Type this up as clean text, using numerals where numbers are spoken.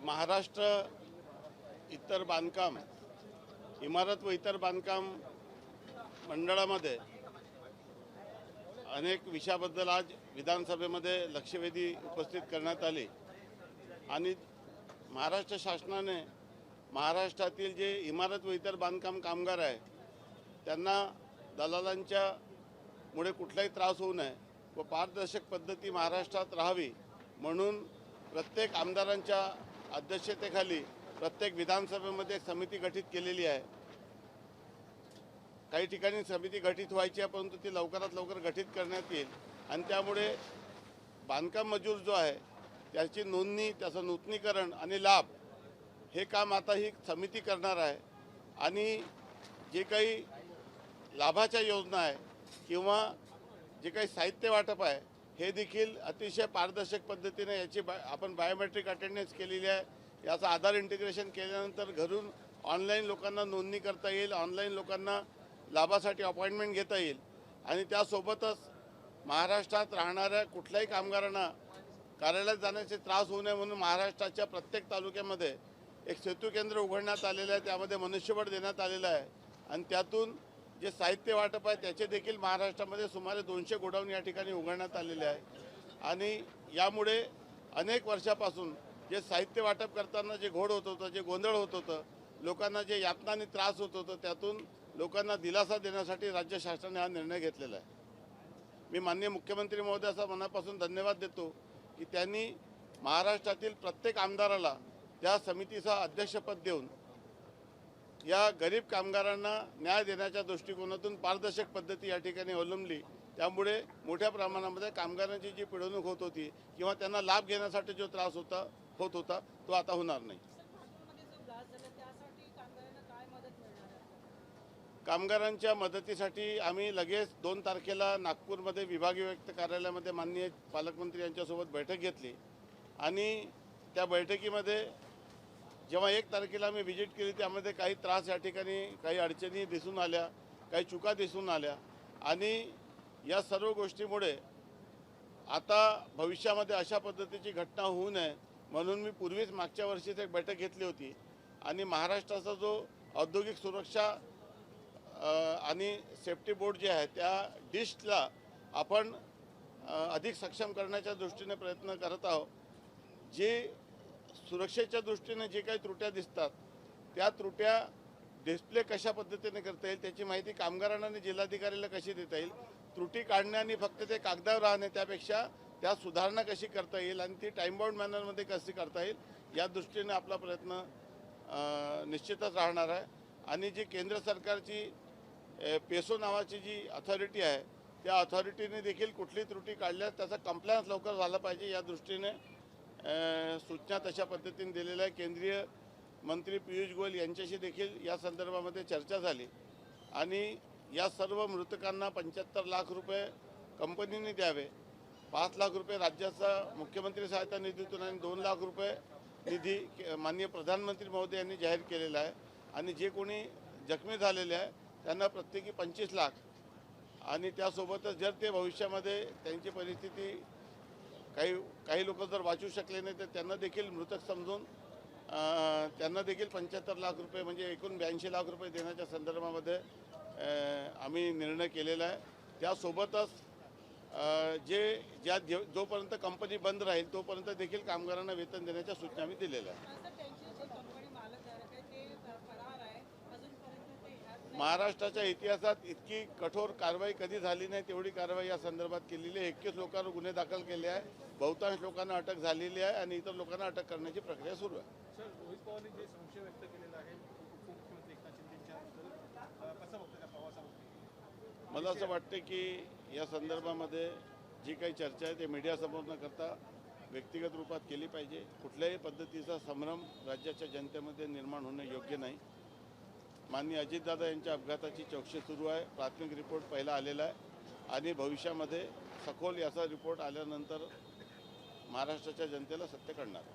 महाराष्ट्र इतर बांधकाम इमारत व इतर बांधकाम मंडळामध्ये अनेक विषयाबद्दल आज विधानसभेमध्ये लक्षवेधी उपस्थित करण्यात आली आणि महाराष्ट्र शासनाने महाराष्ट्रातील जे इमारत व इतर बांधकाम कामगार आहे त्यांना दलालांच्या मुळे कुठलाही त्रास होऊ नये व पारदर्शक पद्धती महाराष्ट्रात राहावी म्हणून प्रत्येक आमदारांच्या अध्यक्षतेखाली प्रत्येक विधानसभेमध्ये एक समिती गठीत केलेली आहे। काही ठिकाणी समिती गठीत व्हायची आहे परंतु ती लवकरात लवकर गठीत करण्यात येईल आणि त्यामुळे बांधकाम मजूर जो आहे त्याची नोंदणी, त्याचं नूतनीकरण आणि लाभ हे काम आता ही समिती करणार आहे आणि जे काही लाभाच्या योजना आहे किंवा जे काही साहित्य वाटप आहे हे देखील अतिशय पारदर्शक पद्धतीने याची आपण बायोमेट्रिक अटेंडन्स केलेली आहे। याचा आधार इंटिग्रेशन केल्यानंतर घरून ऑनलाईन लोकांना नोंदणी करता येईल, ऑनलाईन लोकांना लाभासाठी अपॉइंटमेंट घेता येईल आणि त्यासोबतच महाराष्ट्रात राहणाऱ्या कुठल्याही कामगारांना कार्यालयात जाण्याचे त्रास होऊ नये म्हणून महाराष्ट्राच्या प्रत्येक तालुक्यामध्ये एक सेतू केंद्र उघडण्यात आलेलं आहे। त्यामध्ये मनुष्यबळ देण्यात आलेलं आहे आणि त्यातून जे साहित्य वाटप आहे त्याचे देखील महाराष्ट्रामध्ये सुमारे 200 गोडाऊन या ठिकाणी उघडण्यात आलेले आहे आणि यामुळे अनेक वर्षापासून जे साहित्य वाटप करताना जे घोळ होत होतं, जे गोंधळ होत होतं, लोकांना जे यातना आणि त्रास होत होतं त्यातून लोकांना दिलासा देण्यासाठी राज्य शासनाने हा निर्णय घेतलेला आहे। मी माननीय मुख्यमंत्री महोदयाचा मनापासून धन्यवाद देतो की त्यांनी महाराष्ट्रातील प्रत्येक आमदाराला त्या समितीचा अध्यक्षपद देऊन या गरीब कामगारांना न्याय देण्याच्या दृष्टिकोनातून पारदर्शक पद्धती या ठिकाणी अवलंबली। त्यामुळे मोठ्या प्रमाणामध्ये कामगारांची जी पिळवणूक होत होती किंवा त्यांना लाभ घेण्यासाठी जो त्रास होत होता तो आता होणार नाही। कामगारांच्या मदतीसाठी आम्ही लगेच 2 तारखेला नागपूरमध्ये विभागीय आयुक्त कार्यालयामध्ये माननीय पालकमंत्री यांच्यासोबत बैठक घेतली आणि त्या बैठकीमध्ये जेव्हा 1 तारखेला आम्ही व्हिजिट केली त्यामध्ये काही त्रास या ठिकाणी, काही अडचणी दिसून आल्या, काही चुका दिसून आल्या आणि या सर्व गोष्टीमुळे आता भविष्यामध्ये अशा पद्धतीची घटना होऊ नये म्हणून मी पूर्वीच मागच्या वर्षीच एक बैठक घेतली होती आणि महाराष्ट्राचा जो औद्योगिक सुरक्षा आणि सेफ्टी बोर्ड जे आहे त्या डिस्टला आपण अधिक सक्षम करण्याच्या दृष्टीने प्रयत्न करत आहोत। जे सुरक्षेच्या दृष्टीने जे काही त्रुट्या दिसतात त्या त्रुट्या डिस्प्ले कशा पद्धतीने करता येईल त्याची माहिती कामगारांना आणि जिल्हाधिकाऱ्याला कशी देता येईल, त्रुटी काढणे आणि फक्त ते कागदावर राहणे त्यापेक्षा त्या सुधारणा कशी करता येईल आणि ती टाईम बाउंड मॅनरमध्ये कशी करता येईल या दृष्टीने आपला प्रयत्न निश्चितच राहणार आहे। आणि जी केंद्र सरकारची पेसो नावाची जी अथॉरिटी आहे त्या अथॉरिटीने देखील कुठली त्रुटी काढल्यास त्याचा कंप्लायन्स लवकर झाला पाहिजे या दृष्टीने सूचना तशा पद्धतीने दिलेल्या आहे। केंद्रीय मंत्री पियुष गोयल यांच्याशी देखील या संदर्भामध्ये चर्चा झाली आणि या सर्व मृतकांना 75 लाख रुपये कंपनीने द्यावे, 5 लाख रुपये राज्याचा मुख्यमंत्री सहायता निधीतून आणि 2 लाख रुपये निधी माननीय प्रधानमंत्री महोदय यांनी जाहीर केलेला आहे आणि जे कोणी जखमी झालेले आहे त्यांना प्रत्येकी 25 लाख आणि त्यासोबतच जर ते भविष्यामध्ये त्यांची परिस्थिती काही लोक जर वाचू शकले नाही तर त्यांना देखील मृतक समजून त्यांना देखील 75 लाख रुपये म्हणजे एकूण 82 लाख रुपये देण्याच्या संदर्भामध्ये आम्ही निर्णय केलेला आहे। त्यासोबतच जोपर्यंत कंपनी बंद राहील तोपर्यंत देखील कामगारांना वेतन देण्याच्या सूचना आम्ही दिलेल्या आहेत। महाराष्ट्राच्या इतिहासात इतकी कठोर कारवाई कधी झाली नाही तेवढी कारवाई या संदर्भात केलेली आहे। 21 लोकांवर गुन्हे दाखल केले आहे, बहुतांश लोकांना अटक झालेली आहे आणि इतर लोकांना अटक करण्याची प्रक्रिया सुरू आहे। सर, रोहित पवारांनी जे संशय व्यक्त केलेला आहे उपमुख्यमंत्री एकनाथ शिंदेंच्या कसं बघतं त्या प्रवासाबद्दल? मला असं वाटतं की या संदर्भामध्ये जी काही चर्चा आहे ते मीडियासमोर न करता व्यक्तिगत रूपात केली पाहिजे। कुठल्याही पद्धतीचा संभ्रम राज्याच्या जनतेमध्ये निर्माण होणे योग्य नाही। माननीय अजितदादा यांच्या अपघाताची चौकशी सुरू आहे, प्राथमिक रिपोर्ट पहिला आलेला आहे आणि भविष्यामध्ये सखोल याचा रिपोर्ट आल्यानंतर महाराष्ट्राच्या जनतेला सत्य कळणार आहे।